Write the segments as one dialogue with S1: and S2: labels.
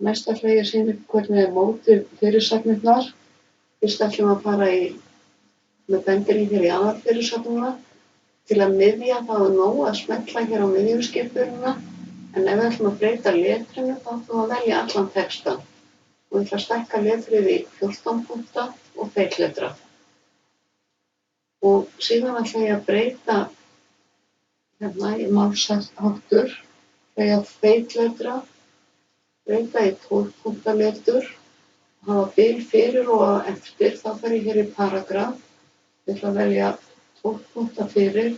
S1: Næst ætla ég að sýna ykkur hvernig er mótið fyrirsagnirnar. Fyrst ætlum við að fara með bendinni hér í aðalfyrirsagnina. Til að miðja þá er nóg að smella hér á miðjuskipurina, en ef við ætlum að breyta letrinu þá ætlum við að velja allan textan. Og ég ætla að stækka letrið í 14 punkta og feitletra. Og síðan ætla ég að breyta hérna í málsháttur, þegar ég feitletra, breyta í 12 punkta letur, hafa bil fyrir og á eftir, þá fer ég hér í paragraf. Ég ætla að velja 12 punkta fyrir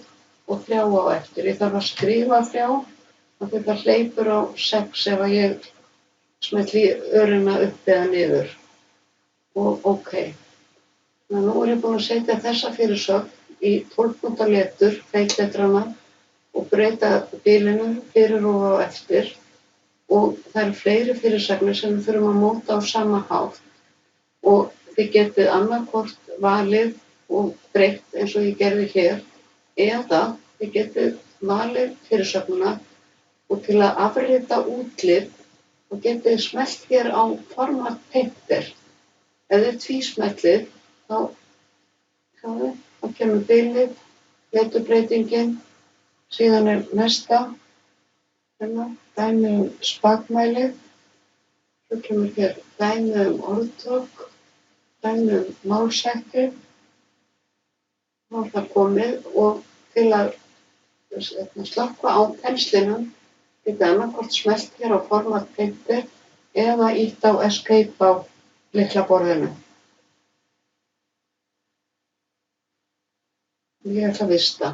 S1: og 3 á eftir. Ég þarf að skrifa 3, þannig að þetta hleypur á 6 ef að ég smelli örina upp eða niður. Og OK. Þannig að nú er ég búin að setja þessa fyrirsögn í 12 punkta letur, feitletrana, og breyta bilinu fyrir og á eftir. Og það eru fleiri fyrirsagnir sem við þurfum að móta á sama hátt. Og þið getið annaðhvort valið og breytt eins og ég gerði hér, eða þið getið valið fyrirsögnina og til að afrita útlit og getið smellt hér á format painter. Ef þið tvísmellið þá kemur bilið, leturbreytingin, síðan er næsta, dæmi spakmæli, svo kemur hér dæmi orðtök, dæmi málshætti, þá er það komið og til að slökkva á penslinum getið annaðhvort smellt hér á format painter eða ýtt á escape á lyklaborðinu. Ég ætla að vista.